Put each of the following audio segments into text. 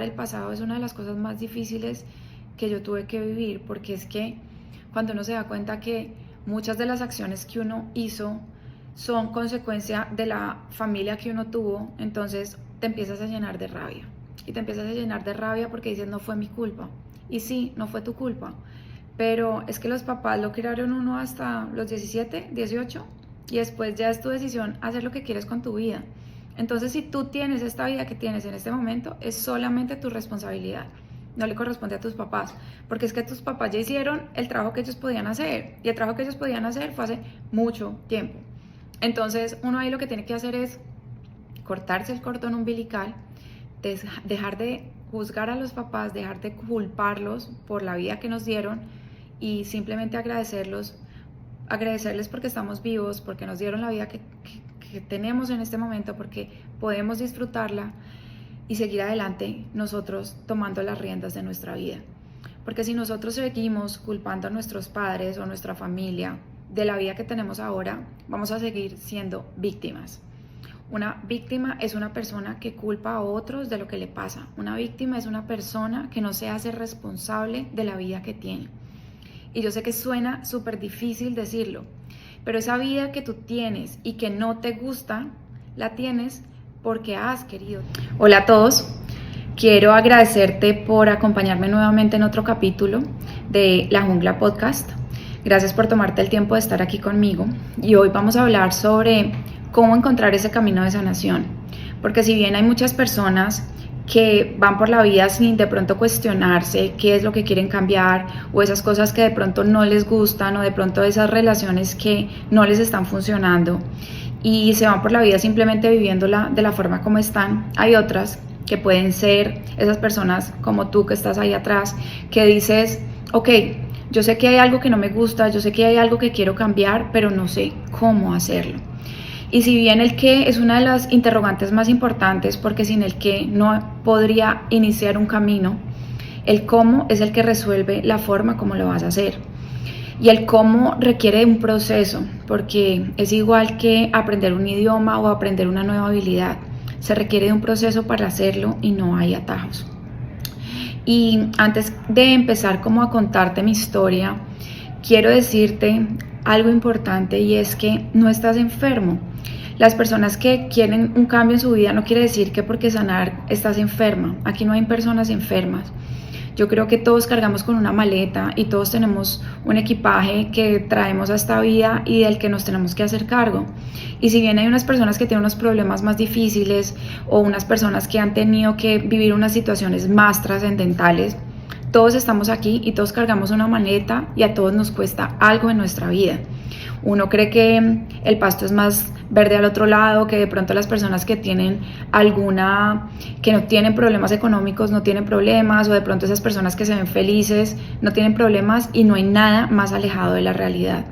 El pasado es una de las cosas más difíciles que yo tuve que vivir, porque es que cuando uno se da cuenta que muchas de las acciones que uno hizo son consecuencia de la familia que uno tuvo, entonces te empiezas a llenar de rabia. Y te empiezas a llenar de rabia porque dices, no fue mi culpa. Y sí, no fue tu culpa. Pero es que los papás lo criaron uno hasta los 17, 18, y después ya es tu decisión hacer lo que quieres con tu vida. Entonces, si tú tienes esta vida que tienes en este momento, es solamente tu responsabilidad. No le corresponde a tus papás, porque es que tus papás ya hicieron el trabajo que ellos podían hacer, y el trabajo que ellos podían hacer fue hace mucho tiempo. Entonces, uno ahí lo que tiene que hacer es cortarse el cordón umbilical, dejar de juzgar a los papás, dejar de culparlos por la vida que nos dieron y simplemente agradecerles porque estamos vivos, porque nos dieron la vida que tenemos en este momento, porque podemos disfrutarla y seguir adelante nosotros tomando las riendas de nuestra vida. Porque si nosotros seguimos culpando a nuestros padres o a nuestra familia de la vida que tenemos ahora, vamos a seguir siendo víctimas. Una víctima es una persona que culpa a otros de lo que le pasa. Una víctima es una persona que no se hace responsable de la vida que tiene. Y yo sé que suena súper difícil decirlo, pero esa vida que tú tienes y que no te gusta, la tienes porque has querido. Hola a todos, quiero agradecerte por acompañarme nuevamente en otro capítulo de La Jungla Podcast. Gracias por tomarte el tiempo de estar aquí conmigo. Y hoy vamos a hablar sobre cómo encontrar ese camino de sanación. Porque si bien hay muchas personas que van por la vida sin de pronto cuestionarse qué es lo que quieren cambiar, o esas cosas que de pronto no les gustan, o de pronto esas relaciones que no les están funcionando, y se van por la vida simplemente viviéndola de la forma como están. Hay otras que pueden ser esas personas como tú que estás ahí atrás, que dices, ok, yo sé que hay algo que no me gusta, yo sé que hay algo que quiero cambiar, pero no sé cómo hacerlo. Y si bien el qué es una de las interrogantes más importantes, porque sin el qué no podría iniciar un camino, el cómo es el que resuelve la forma como lo vas a hacer. Y el cómo requiere un proceso, porque es igual que aprender un idioma o aprender una nueva habilidad. Se requiere de un proceso para hacerlo y no hay atajos. Y antes de empezar como a contarte mi historia, quiero decirte algo importante, y es que no estás enfermo. Las personas que quieren un cambio en su vida no quiere decir que porque sanar estás enferma. Aquí no hay personas enfermas. Yo creo que todos cargamos con una maleta y todos tenemos un equipaje que traemos a esta vida y del que nos tenemos que hacer cargo. Y si bien hay unas personas que tienen unos problemas más difíciles, o unas personas que han tenido que vivir unas situaciones más trascendentales, todos estamos aquí y todos cargamos una maleta y a todos nos cuesta algo en nuestra vida. Uno cree que el pasto es más verde al otro lado, que de pronto las personas que tienen que no tienen problemas económicos no tienen problemas, o de pronto esas personas que se ven felices no tienen problemas, y no hay nada más alejado de la realidad.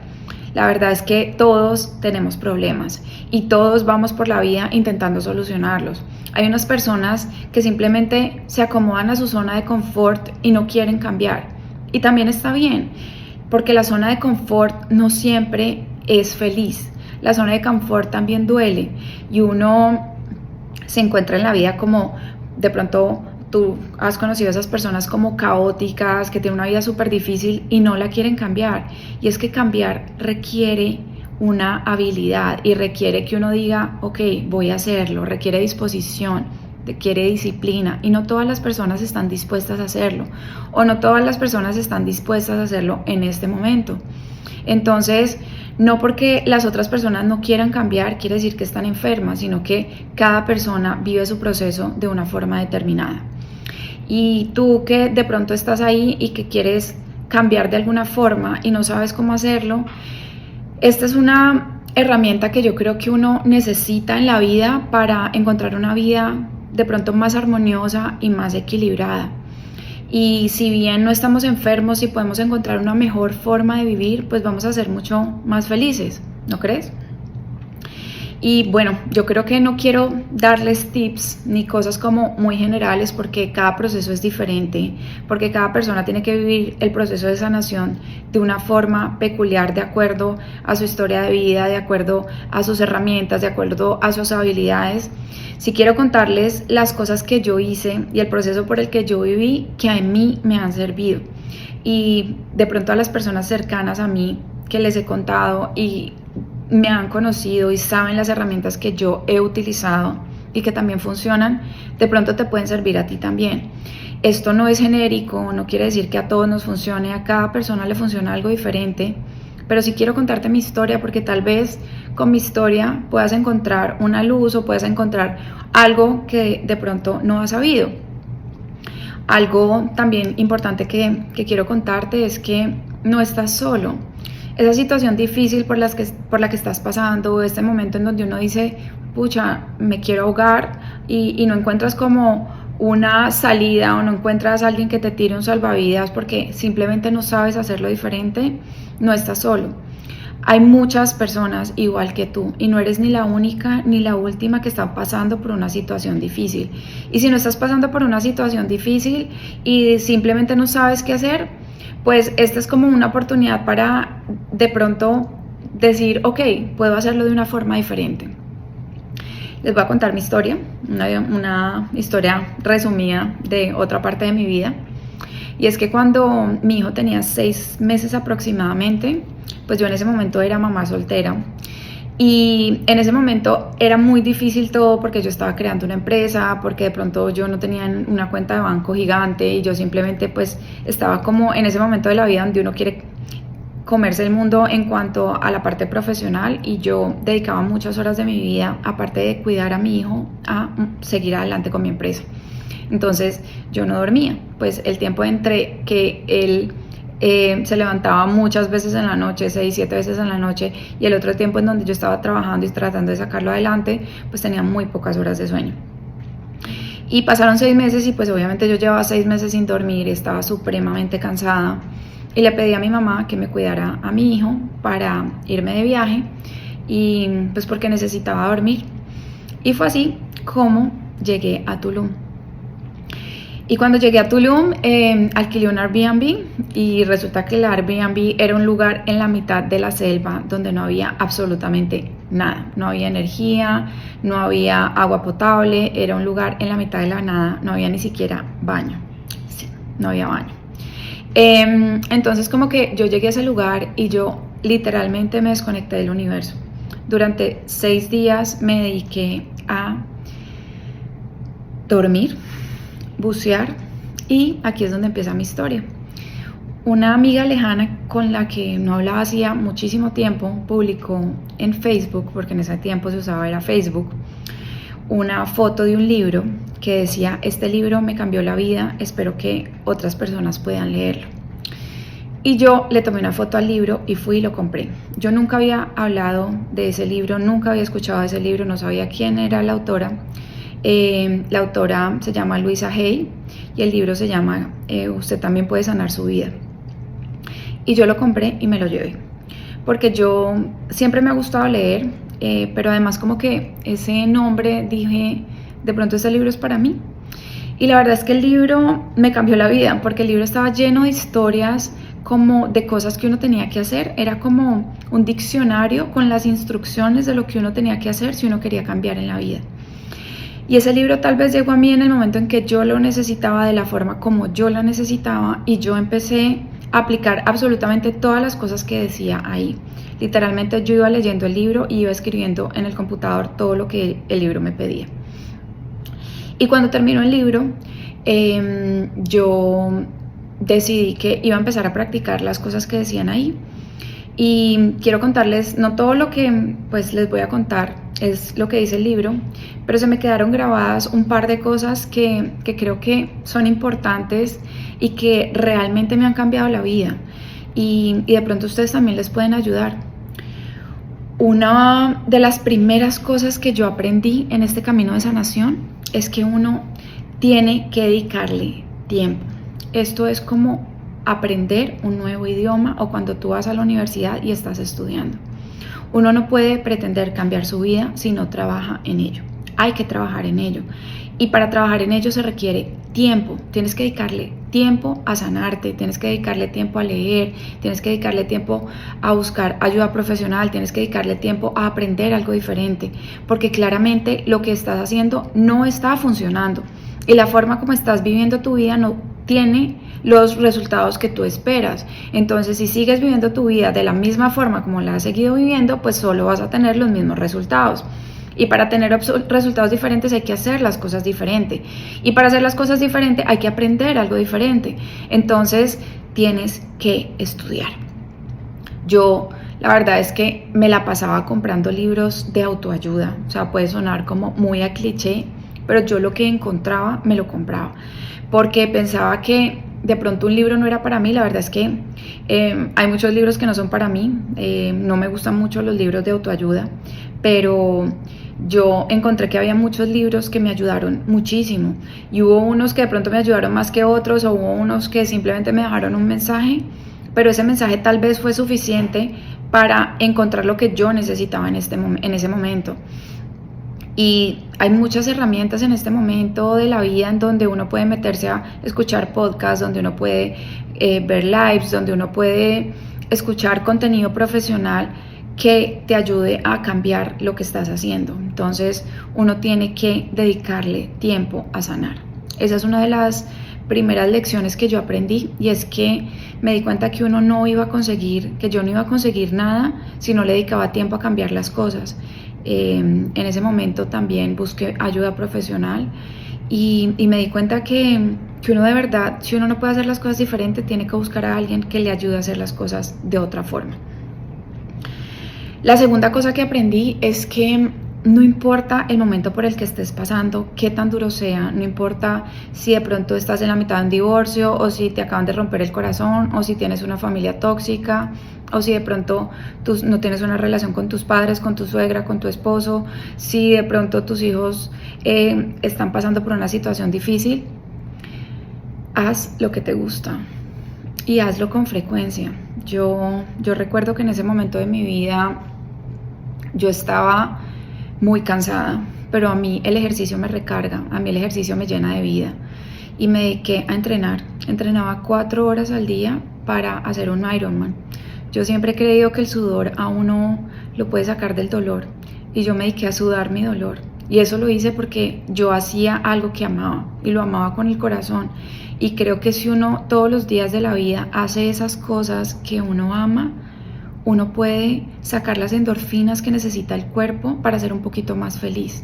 La verdad es que todos tenemos problemas y todos vamos por la vida intentando solucionarlos. Hay unas personas que simplemente se acomodan a su zona de confort y no quieren cambiar. Y también está bien, porque la zona de confort no siempre es feliz. La zona de confort también duele, y uno se encuentra en la vida como, de pronto tú has conocido a esas personas como caóticas, que tienen una vida súper difícil y no la quieren cambiar. Y es que cambiar requiere una habilidad y requiere que uno diga, ok, voy a hacerlo, requiere disposición, requiere disciplina, y no todas las personas están dispuestas a hacerlo, o no todas las personas están dispuestas a hacerlo en este momento. Entonces, no porque las otras personas no quieran cambiar quiere decir que están enfermas, sino que cada persona vive su proceso de una forma determinada. Y tú que de pronto estás ahí y que quieres cambiar de alguna forma y no sabes cómo hacerlo, esta es una herramienta que yo creo que uno necesita en la vida para encontrar una vida de pronto más armoniosa y más equilibrada. Y si bien no estamos enfermos y podemos encontrar una mejor forma de vivir, pues vamos a ser mucho más felices, ¿no crees? Y bueno, yo creo que no quiero darles tips ni cosas como muy generales porque cada proceso es diferente, porque cada persona tiene que vivir el proceso de sanación de una forma peculiar de acuerdo a su historia de vida, de acuerdo a sus herramientas, de acuerdo a sus habilidades. Si quiero contarles las cosas que yo hice y el proceso por el que yo viví que a mí me han servido. Y de pronto a las personas cercanas a mí que les he contado y me han conocido y saben las herramientas que yo he utilizado y que también funcionan, de pronto te pueden servir a ti también. Esto no es genérico, no quiere decir que a todos nos funcione, a cada persona le funciona algo diferente, pero sí quiero contarte mi historia porque tal vez con mi historia puedas encontrar una luz o puedas encontrar algo que de pronto no has sabido. Algo también importante que quiero contarte es que no estás solo. Esa situación difícil por la que estás pasando, este momento en donde uno dice, pucha, me quiero ahogar y no encuentras como una salida o no encuentras a alguien que te tire un salvavidas porque simplemente no sabes hacerlo diferente, no estás solo. Hay muchas personas igual que tú y no eres ni la única ni la última que están pasando por una situación difícil. Y si no estás pasando por una situación difícil y simplemente no sabes qué hacer, pues esta es como una oportunidad para de pronto decir, ok, puedo hacerlo de una forma diferente. Les voy a contar mi historia, una historia resumida de otra parte de mi vida. Y es que cuando mi hijo tenía 6 meses aproximadamente, pues yo en ese momento era mamá soltera. Y en ese momento era muy difícil todo porque yo estaba creando una empresa, porque de pronto yo no tenía una cuenta de banco gigante y yo simplemente pues estaba como en ese momento de la vida donde uno quiere comerse el mundo en cuanto a la parte profesional y yo dedicaba muchas horas de mi vida, aparte de cuidar a mi hijo, a seguir adelante con mi empresa. Entonces yo no dormía, pues el tiempo entre que él se levantaba muchas veces en la noche, 6, 7 veces en la noche, y el otro tiempo en donde yo estaba trabajando y tratando de sacarlo adelante, pues tenía muy pocas horas de sueño. Y pasaron 6 meses y pues obviamente yo llevaba 6 meses sin dormir, estaba supremamente cansada y le pedí a mi mamá que me cuidara a mi hijo para irme de viaje y pues porque necesitaba dormir. Y fue así como llegué a Tulum. Y cuando llegué a Tulum, alquilé un Airbnb y resulta que el Airbnb era un lugar en la mitad de la selva donde no había absolutamente nada. No había energía, no había agua potable, era un lugar en la mitad de la nada, no había ni siquiera baño. Sí, no había baño. Entonces como que yo llegué a ese lugar y yo literalmente me desconecté del universo. Durante 6 días me dediqué a dormir, bucear y aquí es donde empieza mi historia. Una amiga lejana con la que no hablaba hacía muchísimo tiempo publicó en Facebook, porque en ese tiempo se usaba era Facebook, una foto de un libro que decía, este libro me cambió la vida, espero que otras personas puedan leerlo. Y yo le tomé una foto al libro y fui y lo compré. Yo nunca había hablado de ese libro, nunca había escuchado de ese libro, no sabía quién era la autora. La autora se llama Louisa Hay y el libro se llama Usted también puede sanar su vida. Y yo lo compré y me lo llevé, porque yo siempre me ha gustado leer, pero además como que ese nombre dije, de pronto ese libro es para mí. Y la verdad es que el libro me cambió la vida, porque el libro estaba lleno de historias como de cosas que uno tenía que hacer, era como un diccionario con las instrucciones de lo que uno tenía que hacer si uno quería cambiar en la vida. Y ese libro tal vez llegó a mí en el momento en que yo lo necesitaba de la forma como yo la necesitaba y yo empecé a aplicar absolutamente todas las cosas que decía ahí. Literalmente yo iba leyendo el libro y iba escribiendo en el computador todo lo que el libro me pedía. Y cuando terminó el libro, yo decidí que iba a empezar a practicar las cosas que decían ahí. Y quiero contarles, no todo lo que pues les voy a contar es lo que dice el libro, pero se me quedaron grabadas un par de cosas que creo que son importantes y que realmente me han cambiado la vida y de pronto ustedes también les pueden ayudar. Una de las primeras cosas que yo aprendí en este camino de sanación es que uno tiene que dedicarle tiempo. Esto es como aprender un nuevo idioma o cuando tú vas a la universidad y estás estudiando. Uno no puede pretender cambiar su vida si no trabaja en ello. Hay que trabajar en ello. Y para trabajar en ello se requiere tiempo. Tienes que dedicarle tiempo a sanarte, tienes que dedicarle tiempo a leer, tienes que dedicarle tiempo a buscar ayuda profesional, tienes que dedicarle tiempo a aprender algo diferente, porque claramente lo que estás haciendo no está funcionando y la forma como estás viviendo tu vida no tiene los resultados que tú esperas. Entonces, si sigues viviendo tu vida de la misma forma como la has seguido viviendo, pues solo vas a tener los mismos resultados. Y para tener resultados diferentes hay que hacer las cosas diferentes. Y para hacer las cosas diferentes hay que aprender algo diferente. Entonces tienes que estudiar. Yo la verdad es que me la pasaba comprando libros de autoayuda. O sea, puede sonar como muy a cliché, pero yo lo que encontraba me lo compraba. Porque pensaba que de pronto un libro no era para mí. La verdad es que hay muchos libros que no son para mí. No me gustan mucho los libros de autoayuda, pero yo encontré que había muchos libros que me ayudaron muchísimo y hubo unos que de pronto me ayudaron más que otros, o hubo unos que simplemente me dejaron un mensaje, pero ese mensaje tal vez fue suficiente para encontrar lo que yo necesitaba en ese momento. Y hay muchas herramientas en este momento de la vida en donde uno puede meterse a escuchar podcasts, donde uno puede ver lives, donde uno puede escuchar contenido profesional que te ayude a cambiar lo que estás haciendo. Entonces uno tiene que dedicarle tiempo a sanar. Esa es una de las primeras lecciones que yo aprendí, y es que me di cuenta que uno no iba a conseguir, que yo no iba a conseguir nada si no le dedicaba tiempo a cambiar las cosas. En ese momento también busqué ayuda profesional y me di cuenta que uno de verdad, si uno no puede hacer las cosas diferente, tiene que buscar a alguien que le ayude a hacer las cosas de otra forma. La segunda cosa que aprendí es que no importa el momento por el que estés pasando, qué tan duro sea, no importa si de pronto estás en la mitad de un divorcio, o si te acaban de romper el corazón, o si tienes una familia tóxica, o si de pronto tú no tienes una relación con tus padres, con tu suegra, con tu esposo, si de pronto tus hijos están pasando por una situación difícil, haz lo que te gusta y hazlo con frecuencia. Yo recuerdo que en ese momento de mi vida yo estaba muy cansada, pero a mí el ejercicio me recarga, a mí el ejercicio me llena de vida, y me dediqué a entrenar. Entrenaba 4 horas al día para hacer un Ironman. Yo siempre he creído que el sudor a uno lo puede sacar del dolor, y yo me dediqué a sudar mi dolor, y eso lo hice porque yo hacía algo que amaba, y lo amaba con el corazón. Y creo que si uno todos los días de la vida hace esas cosas que uno ama, uno puede sacar las endorfinas que necesita el cuerpo para ser un poquito más feliz.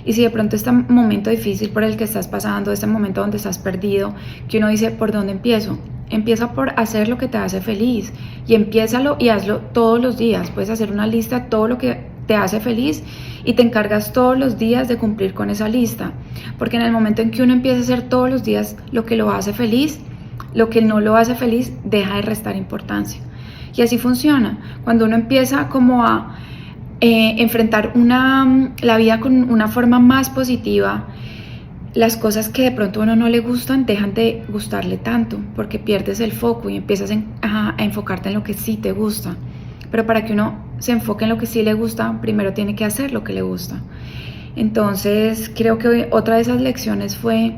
Y si de pronto este momento difícil por el que estás pasando, este momento donde estás perdido, que uno dice, ¿por dónde empiezo? Empieza por hacer lo que te hace feliz, y empiézalo y hazlo todos los días. Puedes hacer una lista de todo lo que te hace feliz y te encargas todos los días de cumplir con esa lista, porque en el momento en que uno empieza a hacer todos los días lo que lo hace feliz, lo que no lo hace feliz deja de restar importancia. Y así funciona. Cuando uno empieza como a enfrentar la vida con una forma más positiva, las cosas que de pronto a uno no le gustan dejan de gustarle tanto, porque pierdes el foco y empiezas a enfocarte en lo que sí te gusta. Pero para que uno se enfoque en lo que sí le gusta, primero tiene que hacer lo que le gusta. Entonces creo que otra de esas lecciones fue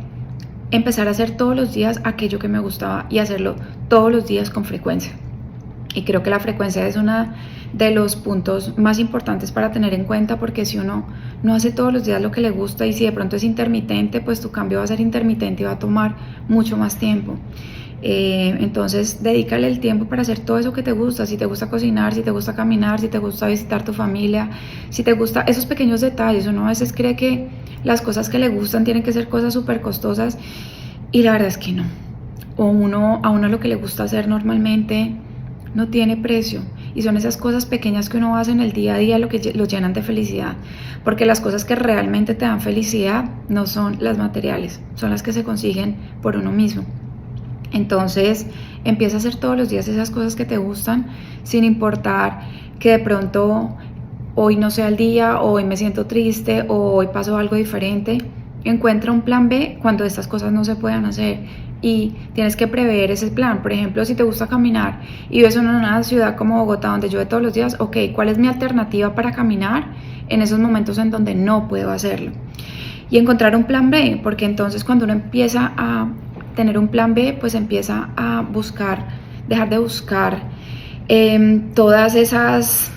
empezar a hacer todos los días aquello que me gustaba, y hacerlo todos los días con frecuencia. Y creo que la frecuencia es uno de los puntos más importantes para tener en cuenta, porque si uno no hace todos los días lo que le gusta, y si de pronto es intermitente, pues tu cambio va a ser intermitente y va a tomar mucho más tiempo. Entonces dedícale el tiempo para hacer todo eso que te gusta. Si te gusta cocinar, si te gusta caminar, si te gusta visitar tu familia, si te gusta esos pequeños detalles. Uno a veces cree que las cosas que le gustan tienen que ser cosas súper costosas, y la verdad es que no. A uno lo que le gusta hacer normalmente no tiene precio, y son esas cosas pequeñas que uno hace en el día a día lo que lo llenan de felicidad, porque las cosas que realmente te dan felicidad no son las materiales, son las que se consiguen por uno mismo. Entonces empieza a hacer todos los días esas cosas que te gustan, sin importar que de pronto hoy no sea el día, o hoy me siento triste, o hoy pasó algo diferente. encuentra un plan B cuando estas cosas no se puedan hacer y tienes que prever ese plan. Por ejemplo, si te gusta caminar y ves en una ciudad como Bogotá donde llueve todos los días, ok, ¿cuál es mi alternativa para caminar en esos momentos en donde no puedo hacerlo? Y encontrar un plan B, porque entonces cuando uno empieza a tener un plan B, pues empieza a buscar, dejar de buscar todas esas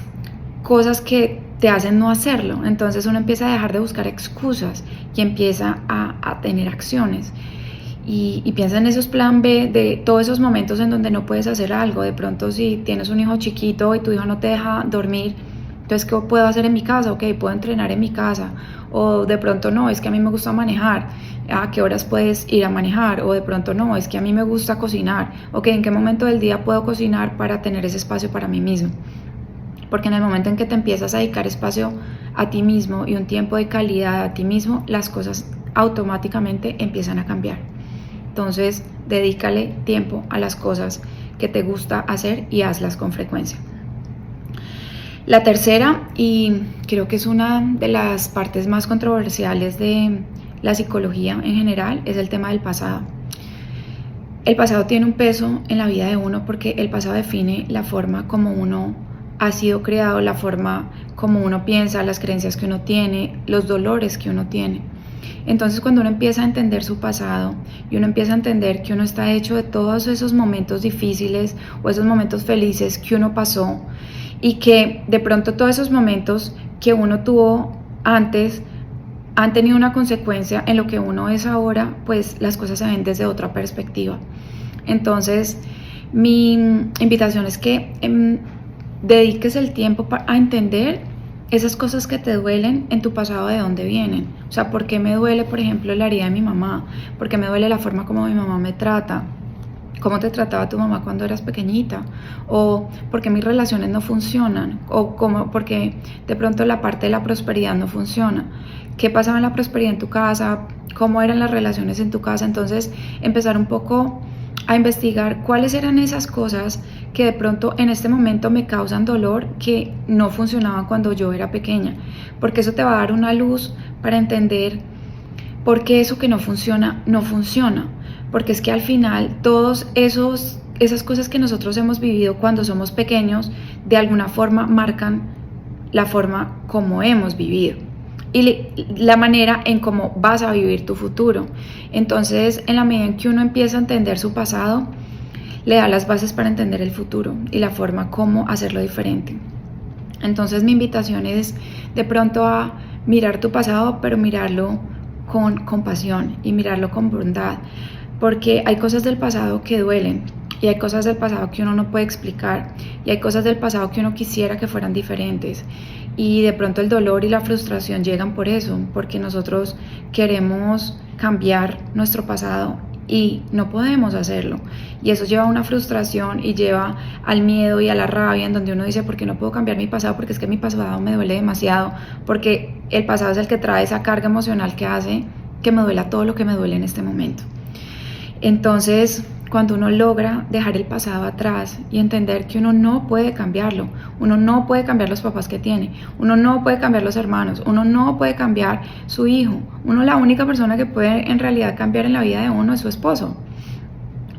cosas que te hacen no hacerlo. Entonces uno empieza a dejar de buscar excusas y empieza a tener acciones. Y piensa en esos plan B de todos esos momentos en donde no puedes hacer algo. De pronto si tienes un hijo chiquito y tu hijo no te deja dormir, entonces ¿qué puedo hacer en mi casa? Ok, puedo entrenar en mi casa. O de pronto no, es que a mí me gusta manejar. ¿A qué horas puedes ir a manejar? O de pronto no, es que a mí me gusta cocinar. Ok, ¿en qué momento del día puedo cocinar para tener ese espacio para mí mismo? Porque en el momento en que te empiezas a dedicar espacio a ti mismo y un tiempo de calidad a ti mismo, las cosas automáticamente empiezan a cambiar. Entonces, dedícale tiempo a las cosas que te gusta hacer y hazlas con frecuencia. La tercera, y creo que es una de las partes más controversiales de la psicología en general, es el tema del pasado. El pasado tiene un peso en la vida de uno porque el pasado define la forma como uno ha sido creado, la forma como uno piensa, las creencias que uno tiene, los dolores que uno tiene. Entonces cuando uno empieza a entender su pasado y uno empieza a entender que uno está hecho de todos esos momentos difíciles o esos momentos felices que uno pasó y que de pronto todos esos momentos que uno tuvo antes han tenido una consecuencia en lo que uno es ahora, pues las cosas se ven desde otra perspectiva. Entonces mi invitación es que dediques el tiempo a entender esas cosas que te duelen en tu pasado, de dónde vienen. O sea, ¿por qué me duele, por ejemplo, la herida de mi mamá? ¿Por qué me duele la forma como mi mamá me trata? ¿Cómo te trataba tu mamá cuando eras pequeñita? ¿O por qué mis relaciones no funcionan? ¿O por qué de pronto la parte de la prosperidad no funciona? ¿Qué pasaba en la prosperidad en tu casa? ¿Cómo eran las relaciones en tu casa? Entonces, empezar un poco a investigar cuáles eran esas cosas que de pronto en este momento me causan dolor, que no funcionaban cuando yo era pequeña, porque eso te va a dar una luz para entender por qué eso que no funciona, porque es que al final todos esas cosas que nosotros hemos vivido cuando somos pequeños, de alguna forma marcan la forma como hemos vivido y la manera en cómo vas a vivir tu futuro. Entonces, en la medida en que uno empieza a entender su pasado, le da las bases para entender el futuro y la forma cómo hacerlo diferente. Entonces, mi invitación es de pronto a mirar tu pasado, pero mirarlo con compasión y mirarlo con bondad, porque hay cosas del pasado que duelen y hay cosas del pasado que uno no puede explicar y hay cosas del pasado que uno quisiera que fueran diferentes. Y de pronto el dolor y la frustración llegan por eso, porque nosotros queremos cambiar nuestro pasado y no podemos hacerlo. Y eso lleva a una frustración y lleva al miedo y a la rabia, en donde uno dice, ¿por qué no puedo cambiar mi pasado? Porque es que mi pasado me duele demasiado, porque el pasado es el que trae esa carga emocional que hace que me duela todo lo que me duele en este momento. Entonces, cuando uno logra dejar el pasado atrás y entender que uno no puede cambiarlo, uno no puede cambiar los papás que tiene, uno no puede cambiar los hermanos, uno no puede cambiar su hijo, la única persona que puede en realidad cambiar en la vida de uno es su esposo,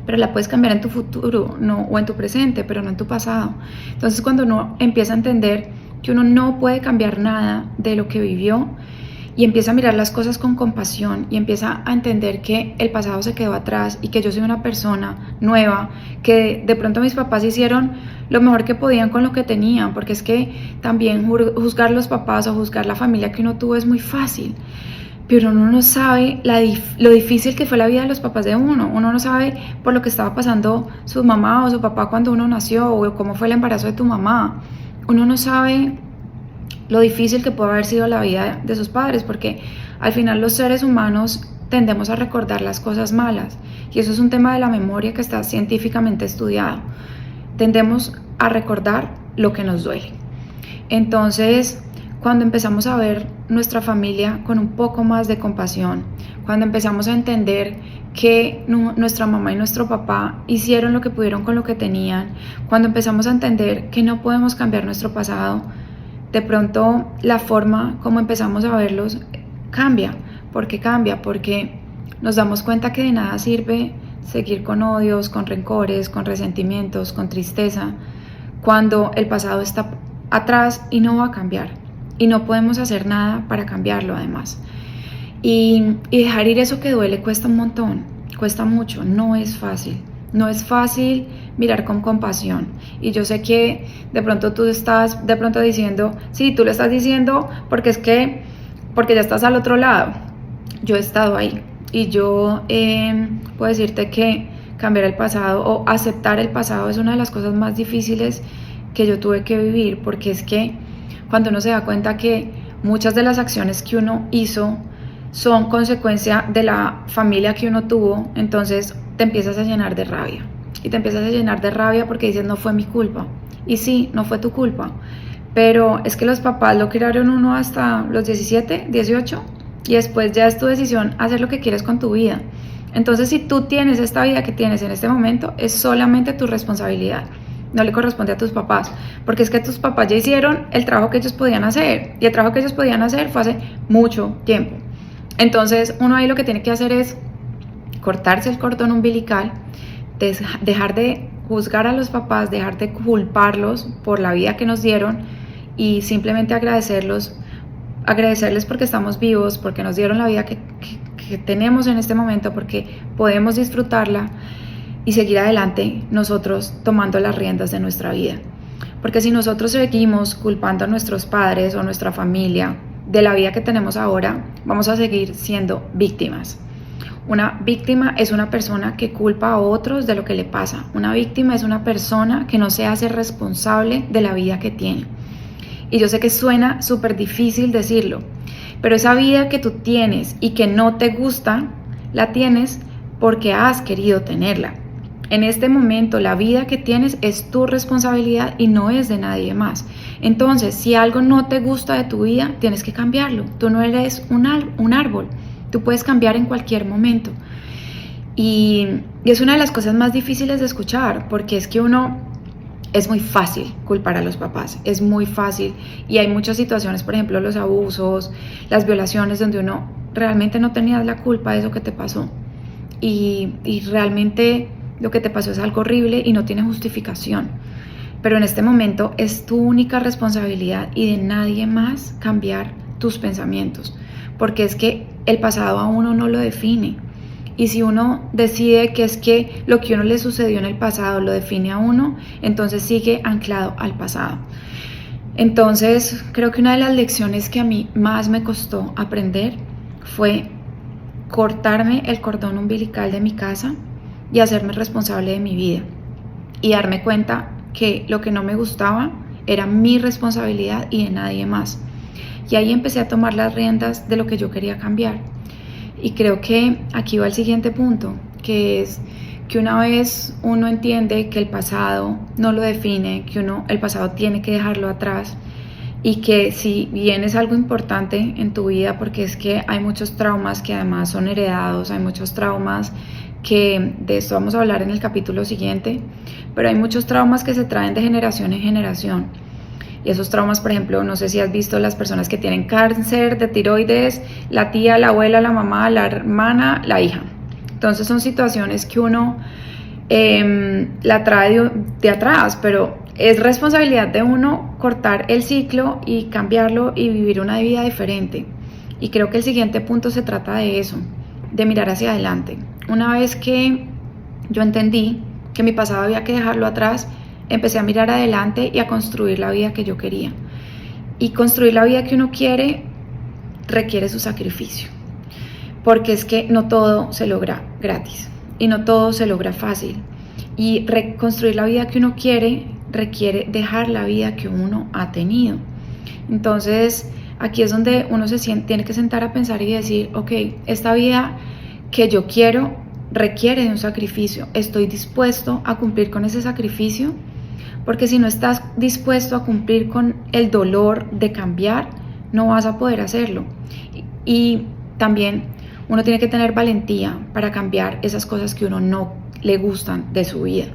pero la puedes cambiar en tu futuro o en tu presente, pero no en tu pasado. Entonces, cuando uno empieza a entender que uno no puede cambiar nada de lo que vivió, y empieza a mirar las cosas con compasión y empieza a entender que el pasado se quedó atrás y que yo soy una persona nueva, que de pronto mis papás hicieron lo mejor que podían con lo que tenían, porque es que también juzgar los papás o juzgar la familia que uno tuvo es muy fácil, pero uno no sabe lo difícil que fue la vida de los papás de uno no sabe por lo que estaba pasando su mamá o su papá cuando uno nació, o cómo fue el embarazo de tu mamá. Uno no sabe lo difícil que puede haber sido la vida de sus padres, porque al final los seres humanos tendemos a recordar las cosas malas, y eso es un tema de la memoria que está científicamente estudiado. Tendemos a recordar lo que nos duele. Entonces, cuando empezamos a ver nuestra familia con un poco más de compasión, cuando empezamos a entender que nuestra mamá y nuestro papá hicieron lo que pudieron con lo que tenían, cuando empezamos a entender que no podemos cambiar nuestro pasado, de pronto la forma como empezamos a verlos cambia, ¿Por qué cambia? Porque nos damos cuenta que de nada sirve seguir con odios, con rencores, con resentimientos, con tristeza, cuando el pasado está atrás y no va a cambiar. Y no podemos hacer nada para cambiarlo además. Y dejar ir eso que duele cuesta un montón, cuesta mucho, no es fácil. No es fácil mirar con compasión. Y yo sé que de pronto tú estás de pronto diciendo, sí, tú lo estás diciendo porque porque ya estás al otro lado. Yo he estado ahí y yo puedo decirte que cambiar el pasado o aceptar el pasado es una de las cosas más difíciles que yo tuve que vivir, porque es que cuando uno se da cuenta que muchas de las acciones que uno hizo son consecuencia de la familia que uno tuvo, entonces te empiezas a llenar de rabia. Y te empiezas a llenar de rabia porque dices, no fue mi culpa. Y sí, no fue tu culpa. Pero es que los papás lo criaron uno hasta los 17, 18, y después ya es tu decisión hacer lo que quieres con tu vida. Entonces, si tú tienes esta vida que tienes en este momento, es solamente tu responsabilidad. No le corresponde a tus papás, porque es que tus papás ya hicieron el trabajo que ellos podían hacer, y el trabajo que ellos podían hacer fue hace mucho tiempo. Entonces, uno ahí lo que tiene que hacer es cortarse el cordón umbilical, dejar de juzgar a los papás, dejar de culparlos por la vida que nos dieron y simplemente agradecerles porque estamos vivos, porque nos dieron la vida que tenemos en este momento, porque podemos disfrutarla y seguir adelante nosotros tomando las riendas de nuestra vida. Porque si nosotros seguimos culpando a nuestros padres o nuestra familia de la vida que tenemos ahora, vamos a seguir siendo víctimas. Una víctima es una persona que culpa a otros de lo que le pasa. Una víctima es una persona que no se hace responsable de la vida que tiene. Y yo sé que suena súper difícil decirlo, pero esa vida que tú tienes y que no te gusta, la tienes porque has querido tenerla. En este momento la vida que tienes es tu responsabilidad y no es de nadie más. Entonces, si algo no te gusta de tu vida, tienes que cambiarlo. Tú no eres un árbol, tú puedes cambiar en cualquier momento. Y es una de las cosas más difíciles de escuchar, porque es que es muy fácil culpar a los papás, es muy fácil, y hay muchas situaciones, por ejemplo los abusos, las violaciones, donde uno realmente no tenía la culpa de eso que te pasó y realmente lo que te pasó es algo horrible y no tiene justificación, pero en este momento es tu única responsabilidad y de nadie más cambiar tus pensamientos, porque es que el pasado a uno no lo define. Y si uno decide que es que lo que uno le sucedió en el pasado lo define a uno, entonces sigue anclado al pasado. Entonces, creo que una de las lecciones que a mí más me costó aprender fue cortarme el cordón umbilical de mi casa y hacerme responsable de mi vida. Y darme cuenta que lo que no me gustaba era mi responsabilidad y de nadie más. Y ahí empecé a tomar las riendas de lo que yo quería cambiar. Y creo que aquí va el siguiente punto, que es que una vez uno entiende que el pasado no lo define, que el pasado tiene que dejarlo atrás, y que si bien es algo importante en tu vida, porque es que hay muchos traumas que además son heredados, hay muchos traumas que de esto vamos a hablar en el capítulo siguiente, pero hay muchos traumas que se traen de generación en generación. Y esos traumas, por ejemplo, no sé si has visto las personas que tienen cáncer de tiroides, la tía, la abuela, la mamá, la hermana, la hija. Entonces son situaciones que uno la trae de atrás, pero es responsabilidad de uno cortar el ciclo y cambiarlo y vivir una vida diferente. Y creo que el siguiente punto se trata de eso, de mirar hacia adelante. Una vez que yo entendí que mi pasado había que dejarlo atrás, empecé a mirar adelante y a construir la vida que yo quería. Y construir la vida que uno quiere requiere su sacrificio, porque es que no todo se logra gratis y no todo se logra fácil. Y reconstruir la vida que uno quiere requiere dejar la vida que uno ha tenido. Entonces, aquí es donde uno tiene que sentar a pensar y decir, ok, esta vida que yo quiero requiere de un sacrificio. ¿Estoy dispuesto a cumplir con ese sacrificio? Porque si no estás dispuesto a cumplir con el dolor de cambiar, no vas a poder hacerlo. Y también uno tiene que tener valentía para cambiar esas cosas que uno no le gustan de su vida.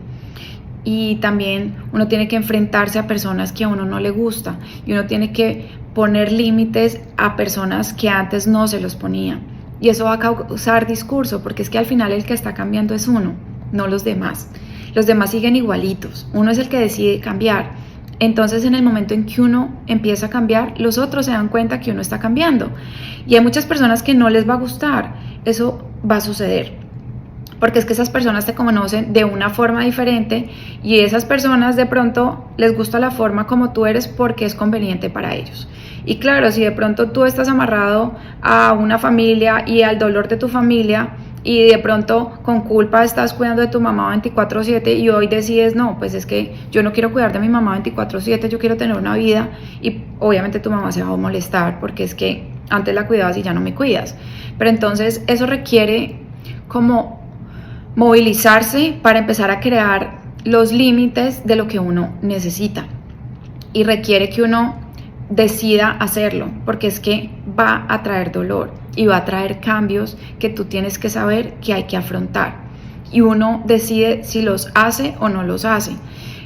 Y también uno tiene que enfrentarse a personas que a uno no le gusta. Y uno tiene que poner límites a personas que antes no se los ponía. y eso va a causar discurso, porque es que al final el que está cambiando es uno, no los demás. Los demás siguen igualitos, uno es el que decide cambiar. Entonces en el momento en que uno empieza a cambiar, los otros se dan cuenta que uno está cambiando. Y hay muchas personas que no les va a gustar, eso va a suceder. Porque es que esas personas te conocen de una forma diferente y esas personas de pronto les gusta la forma como tú eres porque es conveniente para ellos. Y claro, si de pronto tú estás amarrado a una familia y al dolor de tu familia y de pronto con culpa estás cuidando de tu mamá 24/7 y hoy decides, no, pues es que yo no quiero cuidar de mi mamá 24/7, yo quiero tener una vida, y obviamente tu mamá se va a molestar porque es que antes la cuidabas y ya no me cuidas. Pero entonces eso requiere como movilizarse para empezar a crear los límites de lo que uno necesita, y requiere que uno decida hacerlo, porque es que va a traer dolor y va a traer cambios que tú tienes que saber que hay que afrontar, y uno decide si los hace o no los hace.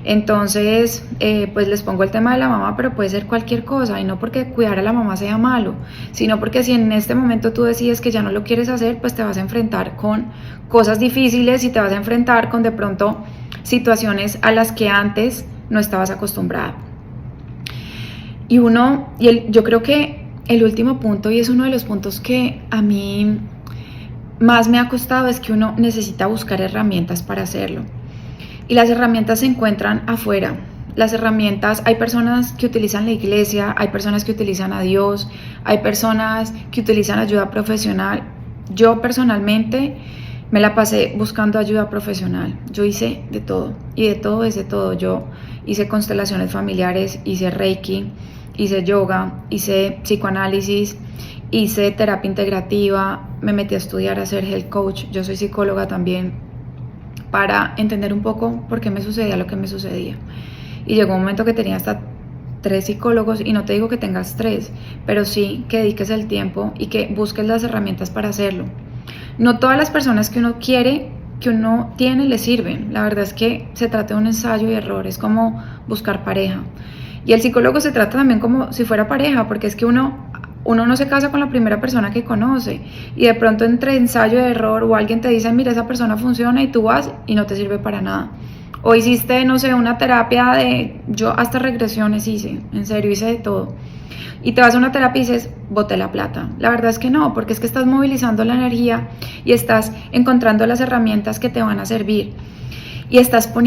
Entonces, pues les pongo el tema de la mamá, pero puede ser cualquier cosa, y no porque cuidar a la mamá sea malo, sino porque si en este momento tú decides que ya no lo quieres hacer, pues te vas a enfrentar con cosas difíciles y te vas a enfrentar con de pronto situaciones a las que antes no estabas acostumbrada. Yo creo que el último punto, y es uno de los puntos que a mí más me ha costado, es que uno necesita buscar herramientas para hacerlo. Y las herramientas se encuentran afuera. Las herramientas, hay personas que utilizan la iglesia, hay personas que utilizan a Dios, hay personas que utilizan ayuda profesional. Yo personalmente me la pasé buscando ayuda profesional. Yo hice de todo, y de todo es de todo. Yo hice constelaciones familiares, hice Reiki, hice yoga, hice psicoanálisis, hice terapia integrativa, me metí a estudiar a ser health coach. Yo soy psicóloga también, para entender un poco por qué me sucedía lo que me sucedía. Y llegó un momento que tenía hasta 3 psicólogos, y no te digo que tengas 3, pero sí que dediques el tiempo y que busques las herramientas para hacerlo. No todas las personas que uno quiere, que uno tiene, le sirven. La verdad es que se trata de un ensayo y error, es como buscar pareja. Y el psicólogo se trata también como si fuera pareja, porque es que uno no se casa con la primera persona que conoce, y de pronto entre ensayo y error o alguien te dice, mira, esa persona funciona, y tú vas y no te sirve para nada. O hiciste, no sé, una terapia yo hasta regresiones hice, en serio, hice de todo. Y te vas a una terapia y dices, boté la plata. La verdad es que no, porque es que estás movilizando la energía y estás encontrando las herramientas que te van a servir, y estás poniendo